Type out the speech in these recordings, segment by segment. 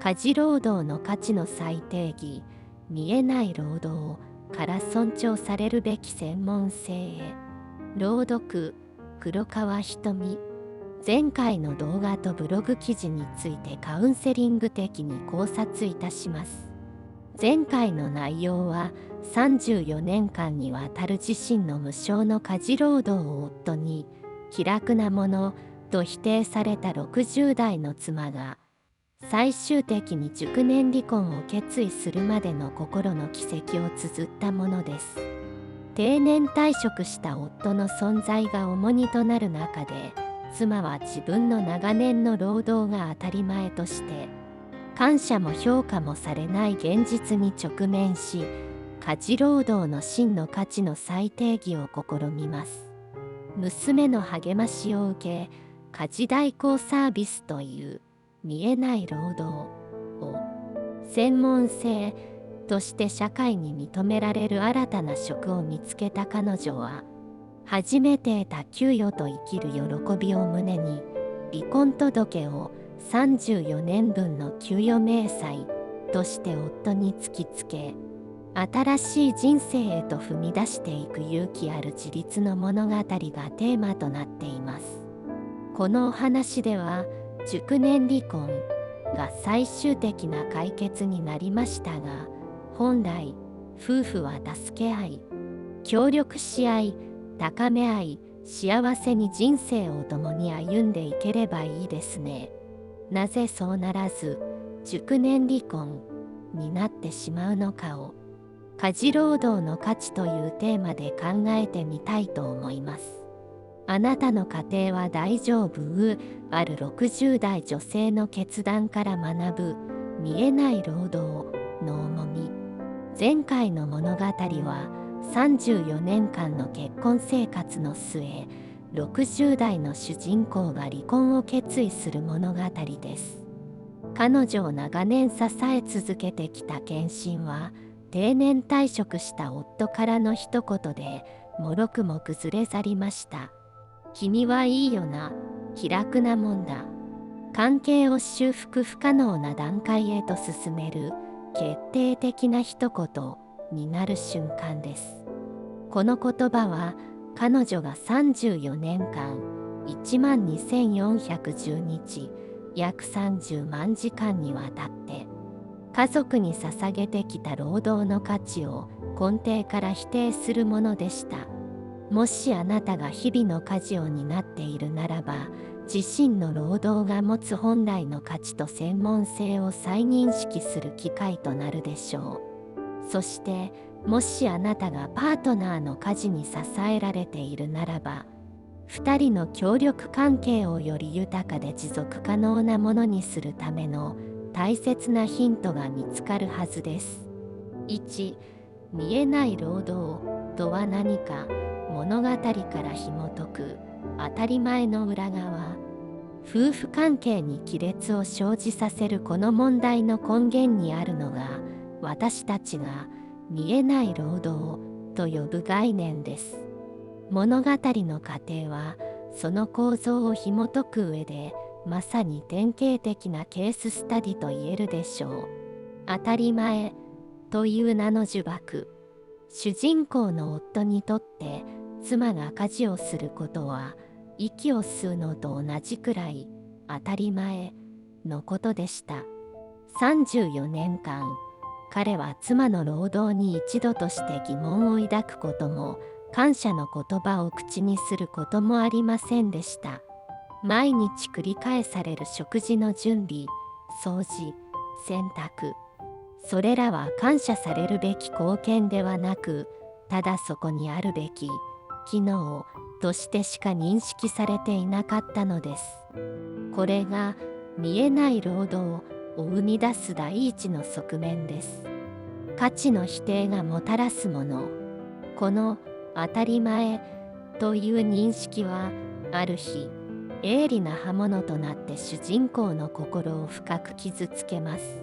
家事労働の価値の再定義、見えない労働から尊重されるべき専門性へ。朗読、黒川ひとみ。前回の動画とブログ記事についてカウンセリング的に考察いたします。前回の内容は34年間にわたる自身の無償の家事労働を夫に気楽なものと否定された60代の妻が最終的に熟年離婚を決意するまでの心の軌跡を綴ったものです。定年退職した夫の存在が重荷となる中で、妻は自分の長年の労働が当たり前として感謝も評価もされない現実に直面し、家事労働の真の価値の再定義を試みます。娘の励ましを受け、家事代行サービスという見えない労働を専門性として社会に認められる新たな職を見つけた彼女は、初めて得た給与と生きる喜びを胸に、離婚届を34年分の給与明細として夫に突きつけ、新しい人生へと踏み出していく勇気ある自立の物語がテーマとなっています。このお話では、熟年離婚が最終的な解決になりましたが、本来夫婦は助け合い、協力し合い、高め合い、幸せに人生を共に歩んでいければいいですね。なぜそうならず熟年離婚になってしまうのかを、家事労働の価値というテーマで考えてみたいと思います。あなたの家庭は大丈夫？ある60代女性の決断から学ぶ見えない労働の重み。前回の物語は34年間の結婚生活の末、60代の主人公が離婚を決意する物語です。彼女を長年支え続けてきた献身は、定年退職した夫からの一言でもろくも崩れ去りました。君はいいよな、気楽なもんだ。関係を修復不可能な段階へと進める決定的な一言になる瞬間です。この言葉は彼女が34年間12,410日、約30万時間にわたって家族に捧げてきた労働の価値を根底から否定するものでした。もしあなたが日々の家事を担っているならば、自身の労働が持つ本来の価値と専門性を再認識する機会となるでしょう。そして、もしあなたがパートナーの家事に支えられているならば、2人の協力関係をより豊かで持続可能なものにするための大切なヒントが見つかるはずです。1、見えない労働とは何か。物語から紐解く当たり前の裏側。夫婦関係に亀裂を生じさせるこの問題の根源にあるのが、私たちが見えない労働と呼ぶ概念です。物語の過程はその構造を紐解く上でまさに典型的なケーススタディと言えるでしょう。当たり前という名の呪縛。主人公の夫にとって妻が家事をすることは息を吸うのと同じくらい当たり前のことでした。34年間、彼は妻の労働に一度として疑問を抱くことも感謝の言葉を口にすることもありませんでした。毎日繰り返される食事の準備、掃除、洗濯。それらは感謝されるべき貢献ではなく、ただそこにあるべき機能としてしか認識されていなかったのです。これが見えない労働を生み出す第一の側面です。価値の否定がもたらすもの。この当たり前という認識はある日、鋭利な刃物となって主人公の心を深く傷つけます。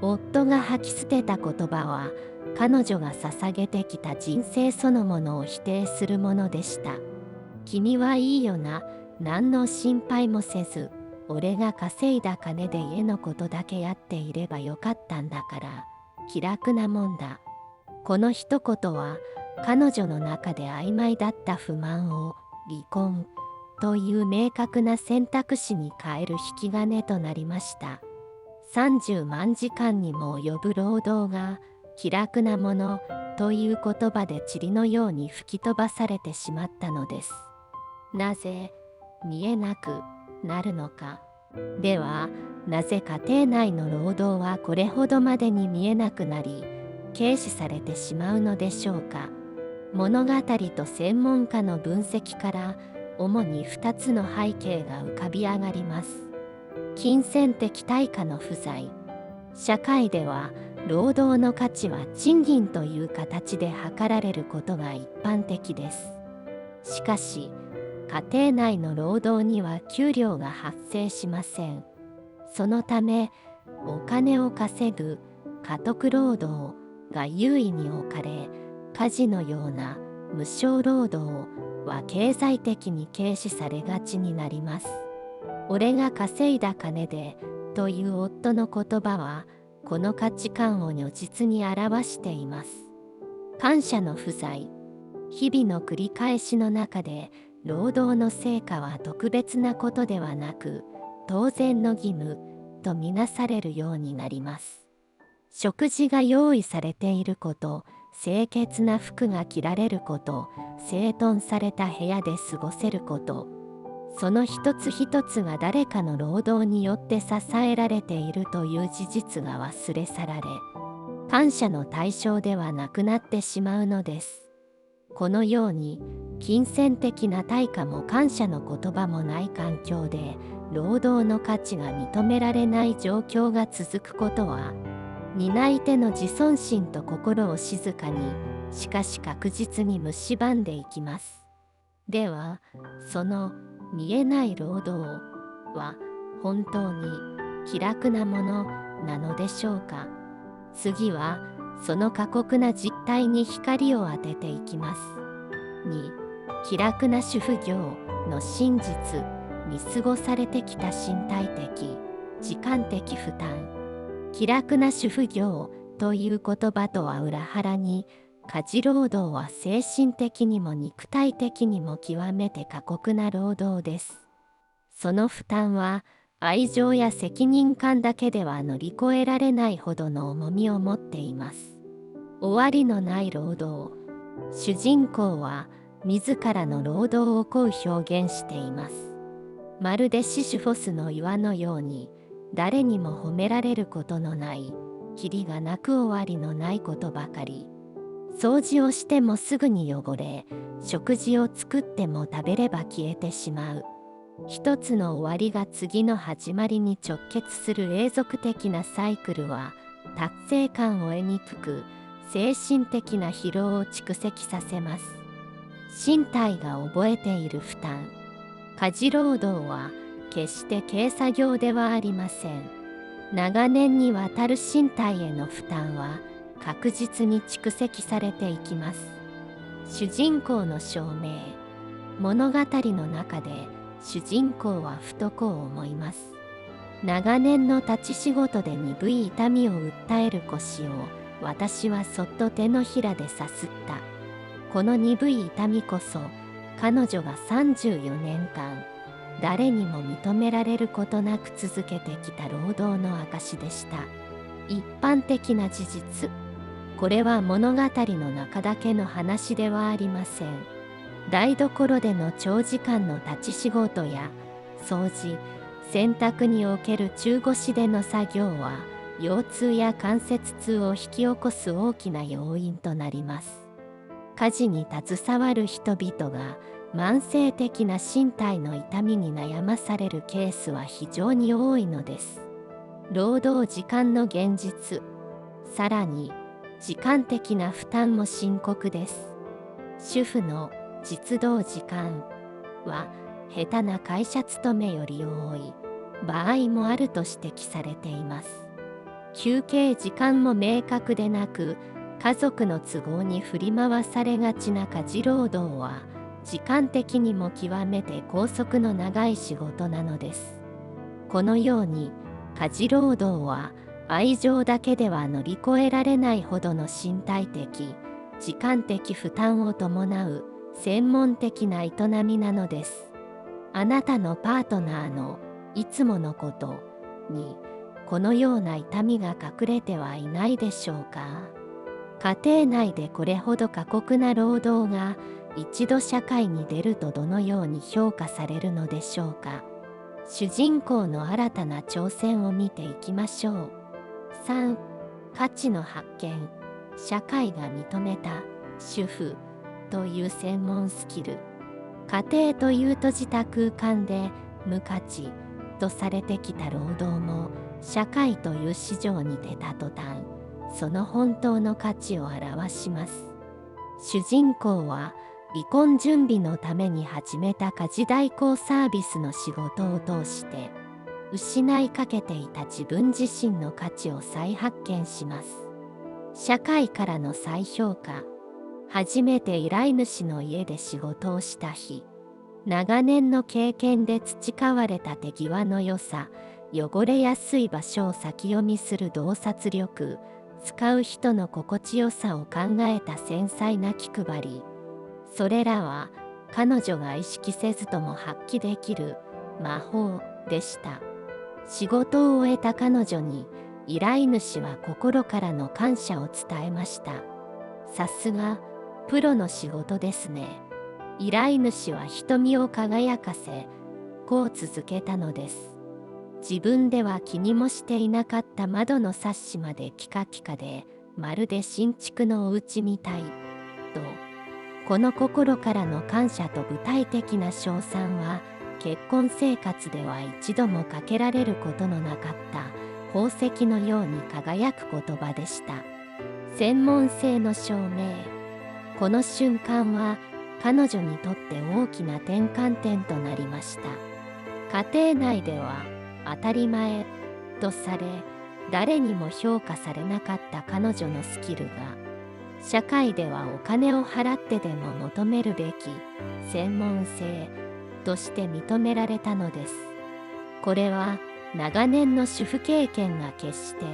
夫が吐き捨てた言葉は、彼女が捧げてきた人生そのものを否定するものでした。君はいいよな、何の心配もせず、俺が稼いだ金で家のことだけやっていればよかったんだから気楽なもんだ。この一言は彼女の中で曖昧だった不満を離婚という明確な選択肢に変える引き金となりました。30万時間にも及ぶ労働が気楽なものという言葉で塵のように吹き飛ばされてしまったのです。なぜ見えなくなるのか。ではなぜ家庭内の労働はこれほどまでに見えなくなり軽視されてしまうのでしょうか。物語と専門家の分析から主に2つの背景が浮かび上がります。金銭的対価の不在。社会では労働の価値は賃金という形で測られることが一般的です。しかし家庭内の労働には給料が発生しません。そのためお金を稼ぐ過得労働が優位に置かれ、家事のような無償労働は経済的に軽視されがちになります。俺が稼いだ金でという夫の言葉はこの価値観を如実に表しています。感謝の不在。日々の繰り返しの中で労働の成果は特別なことではなく当然の義務とみなされるようになります。食事が用意されていること、清潔な服が着られること、整頓された部屋で過ごせること、その一つ一つが誰かの労働によって支えられているという事実が忘れ去られ、感謝の対象ではなくなってしまうのです。このように金銭的な対価も感謝の言葉もない環境で労働の価値が認められない状況が続くことは、担い手の自尊心と心を静かにしかし確実に蝕んでいきます。ではその見えない労働は本当に気楽なものなのでしょうか。次はその過酷な実態に光を当てていきます。2、気楽な主婦業の真実見過ごされてきた身体的、時間的負担。気楽な主婦業という言葉とは裏腹に、家事労働は精神的にも肉体的にも極めて過酷な労働です。その負担は愛情や責任感だけでは乗り越えられないほどの重みを持っています。終わりのない労働。主人公は自らの労働をこう表現しています。まるでシシフォスの岩のように、誰にも褒められることのない、きりがなく終わりのないことばかり。掃除をしてもすぐに汚れ、食事を作っても食べれば消えてしまう。一つの終わりが次の始まりに直結する永続的なサイクルは、達成感を得にくく、精神的な疲労を蓄積させます。身体が覚えている負担。家事労働は決して軽作業ではありません。長年にわたる身体への負担は確実に蓄積されていきます。主人公の証明。物語の中で主人公はふとこう思います。長年の立ち仕事で鈍い痛みを訴える腰を私はそっと手のひらでさすった。この鈍い痛みこそ彼女が34年間誰にも認められることなく続けてきた労働の証でした。一般的な事実。これは物語の中だけの話ではありません。台所での長時間の立ち仕事や掃除、洗濯における中腰での作業は腰痛や関節痛を引き起こす大きな要因となります。家事に携わる人々が慢性的な身体の痛みに悩まされるケースは非常に多いのです。労働時間の現実、さらに時間的な負担も深刻です。主婦の実働時間は下手な会社勤めより多い場合もあると指摘されています。休憩時間も明確でなく、家族の都合に振り回されがちな家事労働は時間的にも極めて拘束の長い仕事なのです。このように家事労働は愛情だけでは乗り越えられないほどの身体的、時間的負担を伴う専門的な営みなのです。あなたのパートナーのいつものことにこのような痛みが隠れてはいないでしょうか。家庭内でこれほど過酷な労働が一度社会に出るとどのように評価されるのでしょうか。主人公の新たな挑戦を見ていきましょう。3、価値の発見。社会が認めた主婦という専門スキル。家庭という閉じた空間で無価値とされてきた労働も社会という市場に出た途端、その本当の価値を表します。主人公は離婚準備のために始めた家事代行サービスの仕事を通して失いかけていた自分自身の価値を再発見します。社会からの再評価。初めて依頼主の家で仕事をした日、長年の経験で培われた手際の良さ、汚れやすい場所を先読みする洞察力、使う人の心地よさを考えた繊細な気配り、それらは彼女が意識せずとも発揮できる魔法でした。仕事を終えた彼女に依頼主は心からの感謝を伝えました。さすがプロの仕事ですね。依頼主は瞳を輝かせ、こう続けたのです。自分では気にもしていなかった窓のサッシまでキカキカで、まるで新築のお家みたい、と。この心からの感謝と具体的な称賛は、結婚生活では一度もかけられることのなかった宝石のように輝く言葉でした。専門性の証明。この瞬間は彼女にとって大きな転換点となりました。家庭内では当たり前とされ、誰にも評価されなかった彼女のスキルが、社会ではお金を払ってでも求めるべき専門性として認められたのです。これは長年の主婦経験が決して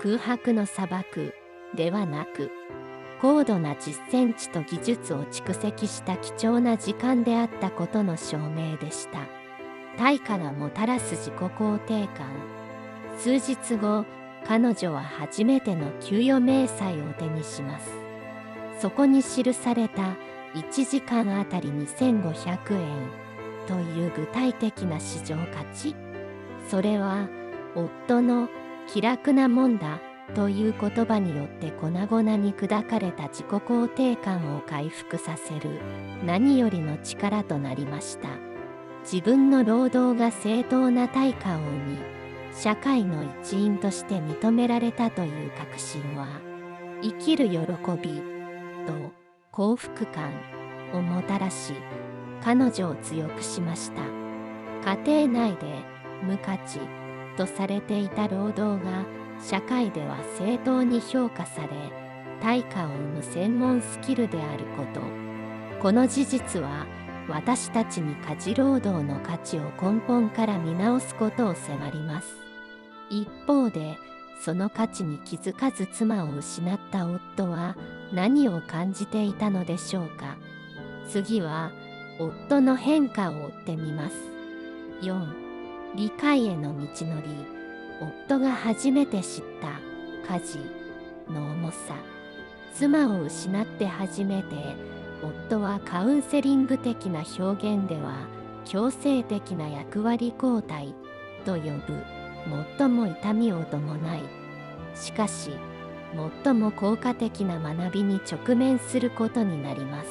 空白の砂漠ではなく、高度な実践値と技術を蓄積した貴重な時間であったことの証明でした。対価がもたらす自己肯定感。数日後、彼女は初めての給与明細を手にします。そこに記された1時間あたり2500円という具体的な市場価値。それは夫の気楽なもんだという言葉によって粉々に砕かれた自己肯定感を回復させる何よりの力となりました。自分の労働が正当な対価を生み、社会の一員として認められたという確信は、生きる喜びと幸福感をもたらし、彼女を強くしました。家庭内で無価値とされていた労働が社会では正当に評価され、対価を生む専門スキルであること。この事実は私たちに家事労働の価値を根本から見直すことを迫ります。一方で、その価値に気づかず妻を失った夫は何を感じていたのでしょうか。次は夫の変化を追ってみます。4、理解への道のり。夫が初めて知った家事の重さ。妻を失って初めて、夫はカウンセリング的な表現では強制的な役割交代と呼ぶ最も痛みを伴い、しかし最も効果的な学びに直面することになります。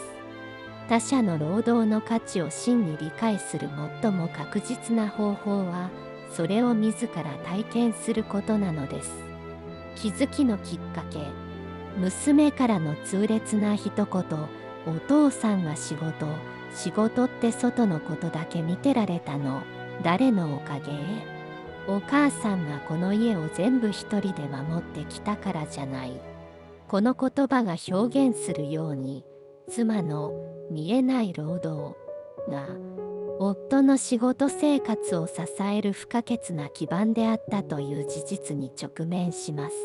他者の労働の価値を真に理解する最も確実な方法は、それを自ら体験することなのです。気づきのきっかけ。娘からの痛烈な一言、お父さんが仕事って外のことだけ見てられたの、誰のおかげ？お母さんがこの家を全部一人で守ってきたからじゃない。この言葉が表現するように、妻の見えない労働が夫の仕事生活を支える不可欠な基盤であったという事実に直面します。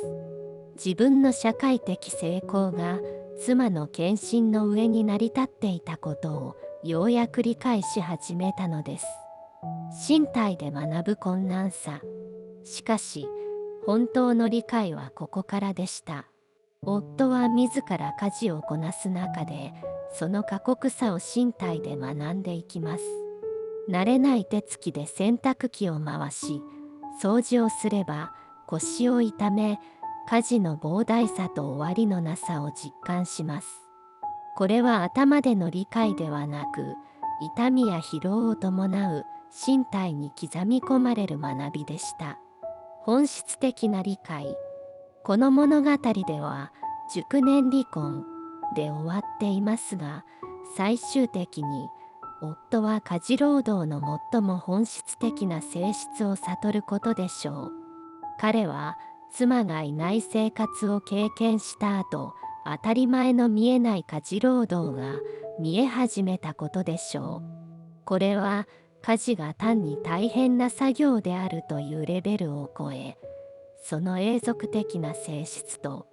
自分の社会的成功が妻の献身の上に成り立っていたことをようやく理解し始めたのです。身体で学ぶ困難さ。しかし、本当の理解はここからでした。夫は自ら家事をこなす中で、その過酷さを身体で学んでいきます。慣れない手つきで洗濯機を回し、掃除をすれば腰を痛め、家事の膨大さと終わりのなさを実感します。これは頭での理解ではなく、痛みや疲労を伴う身体に刻み込まれる学びでした。本質的な理解。この物語では熟年離婚で終わっていますが、最終的に夫は家事労働の最も本質的な性質を悟ることでしょう。彼は妻がいない生活を経験した後、当たり前の見えない家事労働が見え始めたことでしょう。これは家事が単に大変な作業であるというレベルを超え、その永続的な性質と、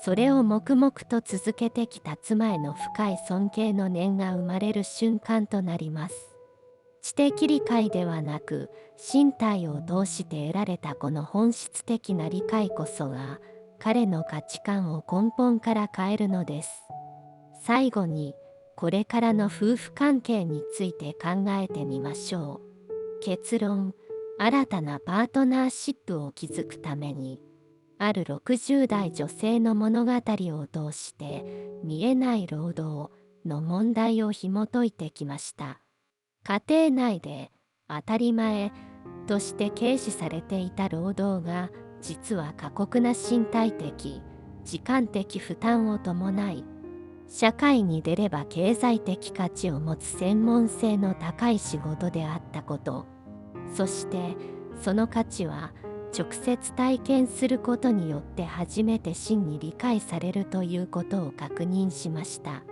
それを黙々と続けてきた妻への深い尊敬の念が生まれる瞬間となります。知的理解ではなく、身体を通して得られたこの本質的な理解こそが、彼の価値観を根本から変えるのです。最後に、これからの夫婦関係について考えてみましょう。結論、新たなパートナーシップを築くために、ある60代女性の物語を通して見えない労働の問題を紐解いてきました。家庭内で当たり前として軽視されていた労働が実は過酷な身体的、時間的負担を伴い、社会に出れば経済的価値を持つ専門性の高い仕事であったこと、そしてその価値は直接体験することによって初めて真に理解されるということを確認しました。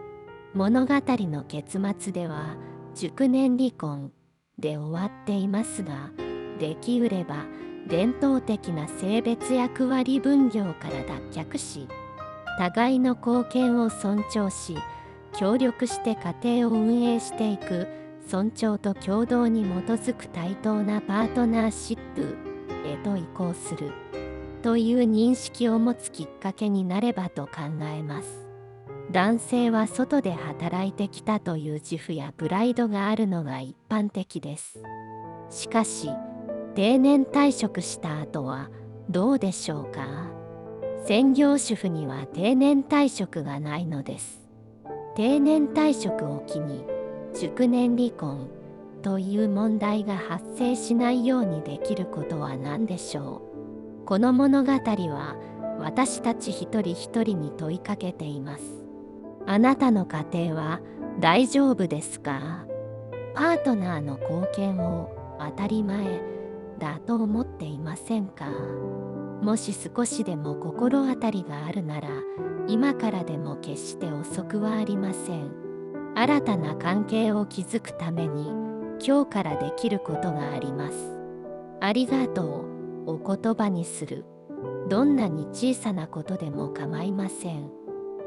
物語の結末では熟年離婚で終わっていますが、できうれば伝統的な性別役割分業から脱却し、互いの貢献を尊重し、協力して家庭を運営していく尊重と協働に基づく対等なパートナーシップへと移行するという認識を持つきっかけになればと考えます。男性は外で働いてきたという自負やプライドがあるのが一般的です。しかし、定年退職した後はどうでしょうか。専業主婦には定年退職がないのです。定年退職を機に熟年離婚という問題が発生しないようにできることは何でしょう。この物語は私たち一人一人に問いかけています。あなたの家庭は大丈夫ですか？パートナーの貢献を当たり前だと思っていませんか？もし少しでも心当たりがあるなら、今からでも決して遅くはありません。新たな関係を築くために今日からできることがあります。ありがとうを言葉にする。どんなに小さなことでも構いません。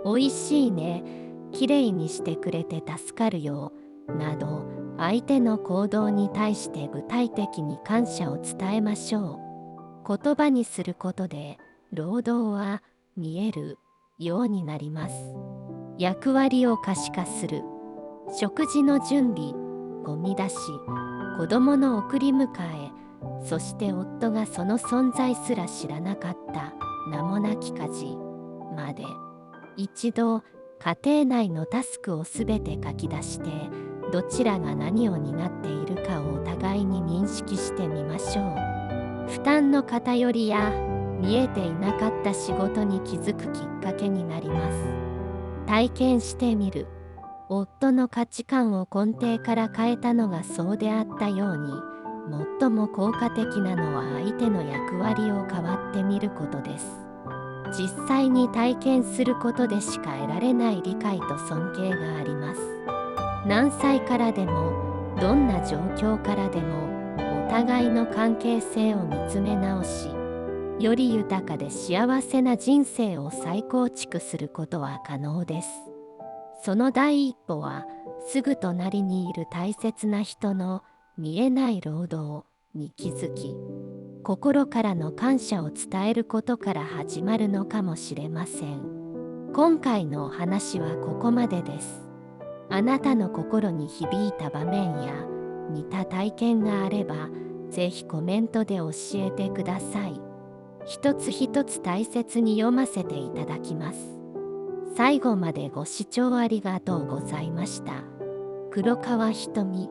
おいしいね、きれいにしてくれて助かるよ、など相手の行動に対して具体的に感謝を伝えましょう。言葉にすることで労働は見えるようになります。役割を可視化する。食事の準備、ゴミ出し、子供の送り迎え、そして夫がその存在すら知らなかった名もなき家事まで、一度家庭内のタスクをすべて書き出して、どちらが何を担っているかをお互いに認識してみましょう。負担の偏りや見えていなかった仕事に気づくきっかけになります。体験してみる。夫の価値観を根底から変えたのがそうであったように、最も効果的なのは相手の役割を変わってみることです。実際に体験することでしか得られない理解と尊敬があります。何歳からでもどんな状況からでもお互いの関係性を見つめ直し、より豊かで幸せな人生を再構築することは可能です。その第一歩は、すぐ隣にいる大切な人の見えない労働に気づき、心からの感謝を伝えることから始まるのかもしれません。今回のお話はここまでです。あなたの心に響いた場面や似た体験があれば、ぜひコメントで教えてください。一つ一つ大切に読ませていただきます。最後までご視聴ありがとうございました。黒川ひとみ